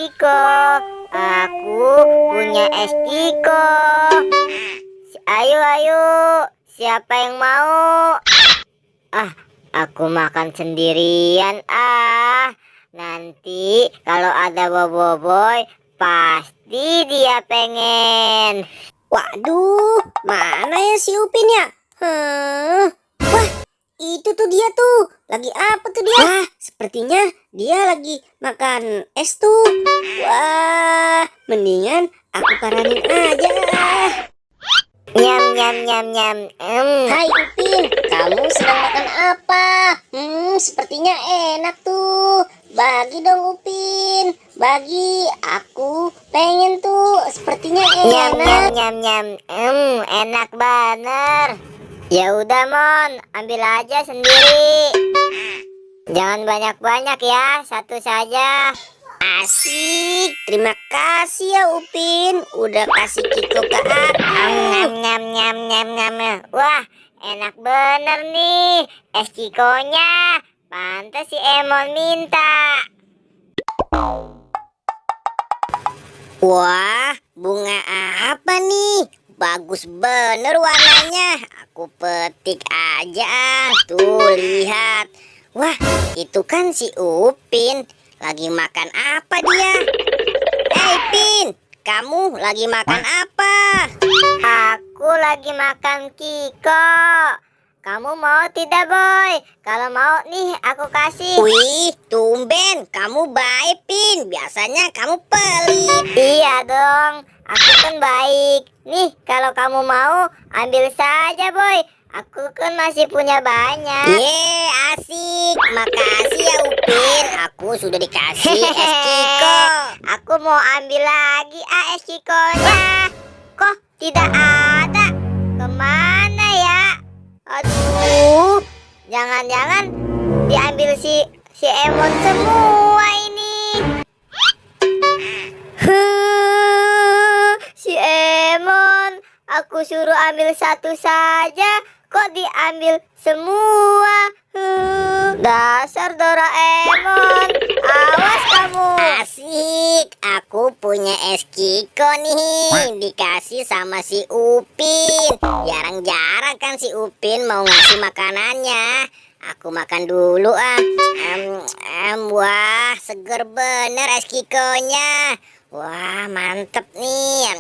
Kiko. Aku punya es Kiko. Ayo, siapa yang mau? Ah, aku makan sendirian. Nanti kalau ada boboiboy, pasti dia pengen. Waduh, mana ya si Upin ya? Wah, itu tuh dia tuh. Lagi apa tuh dia? Wah, sepertinya dia lagi makan es tuh. Wah, mendingan aku paranin aja. Nyam. Hai Upin, kamu sedang makan apa? Sepertinya enak tuh. Bagi dong Upin, bagi. Aku pengen tuh. Sepertinya enak. Nyam. Enak bener. Ya udah Mon, ambil aja sendiri. Jangan banyak-banyak ya, satu saja. Asik, terima kasih ya Upin, udah kasih Kiko ke aku. Nyam. Wah, enak bener nih es Kikonya. Pantes si Emon minta. Wah, bunga apa nih? Bagus bener warnanya. Aku petik aja. Tuh, lihat. Wah, itu kan si Upin. Lagi makan apa dia? Hei Pin, kamu lagi makan apa? Aku lagi makan Kiko. Kamu mau tidak boy? Kalau mau nih aku kasih. Wih, tumben kamu baik Pin. Biasanya kamu pelit. Iya dong, aku kan baik. Nih kalau kamu mau ambil saja boy. Aku kan masih punya banyak. Ye, asik. Makasih ya Upin. Aku sudah dikasih es Kiko. Aku mau ambil lagi es Kikonya. Kok tidak ada? Kemana ya? Aduh, jangan-jangan diambil si Emon semua ini. Si Emon, aku suruh ambil satu saja, kok diambil semua? Dasar Doraemon, awas kamu. Asik, aku punya es Kiko nih. Dikasih sama si Upin. Jarang-jarang kan si Upin mau ngasih makanannya. Aku makan dulu wah, seger bener es Kikonya. Wah, mantep nih.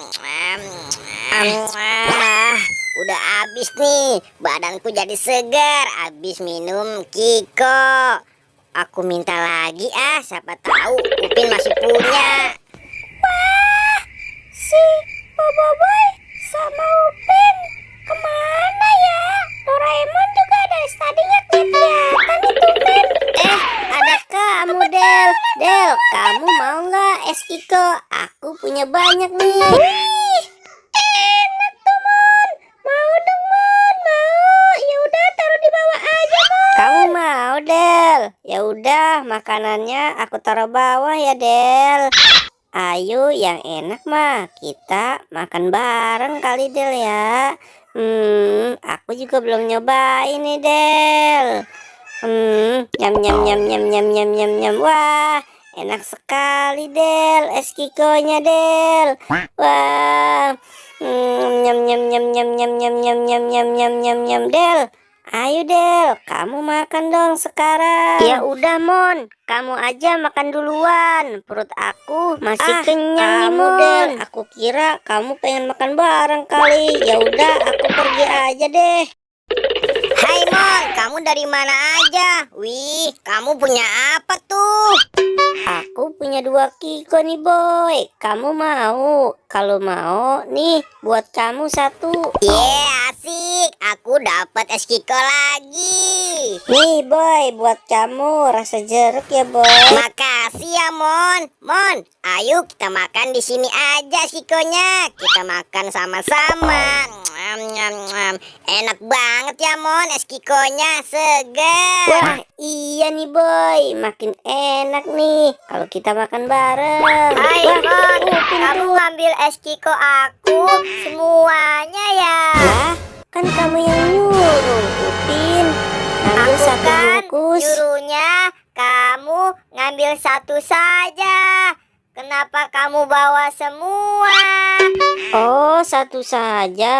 Udah habis nih. Badanku jadi segar habis minum Kiko. Aku minta lagi siapa tahu Upin masih punya. Wah, si Boboiboy sama Upin kemana ya? Doraemon juga dari tadinya kelihatan itu kan. Ada kamu Del. Del, kamu mau nggak es Kiko? Aku punya banyak nih. Wih, enak tuh Mon. Mau dong Mon, mau. Ya udah taruh di bawah aja Mon. Kamu mau Del? Ya udah, makanannya aku taruh bawah ya Del. Ayo yang enak mah kita makan bareng kali Del ya. Aku juga belum nyobain nih Del. Nyam. Wah, enak sekali Del es Kikonya Del. Wah, nyam Del. Ayo Del, kamu makan dong sekarang. Ya udah Mon, kamu aja makan duluan. Perut aku masih kenyang nih kamu Mon. Del, aku kira kamu pengen makan bareng kali. Ya udah, aku pergi aja deh. Hai Mon, kamu dari mana aja? Wih, kamu punya apa tuh? Aku punya 2 Kiko nih boy. Kamu mau? Kalau mau nih buat kamu 1. Asik. Aku dapat es Kiko lagi. Nih boy, buat kamu rasa jeruk ya boy. Makasih ya Mon. Mon, ayo kita makan di sini aja Kikonya. Kita makan sama-sama. Enak banget ya Mon, es Kikonya segar. Wah, iya nih boy, makin enak nih kalau kita makan bareng. Hai Mon, kamu ngambil es Kiko aku semuanya ya? Lah, kan kamu yang nyuruh Upin ngambil Aku 1 kan bungkus. nyuruhnya kamu ngambil 1 saja. Kenapa kamu bawa semua? Oh, satu saja.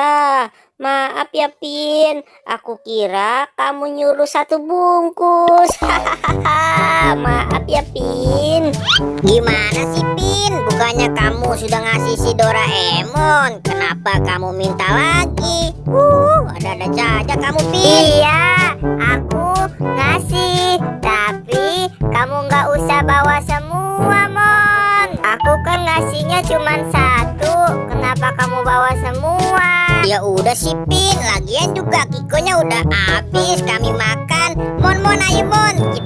Maaf ya, Pin. Aku kira kamu nyuruh satu bungkus. Hahaha. Maaf ya, Pin. Gimana sih, Pin? Bukannya kamu sudah ngasih si Doraemon? Kenapa kamu minta lagi? Ada-ada saja kamu, Pin. Iya, aku ngasih. Tapi kamu nggak usah bawa semua, Mon. Aku kan ngasihnya cuma satu. Kenapa kamu bawa semua? Ya udah sih, Pin. Lagian juga Kikonya udah habis kami makan. Mon, ayo Mon, kita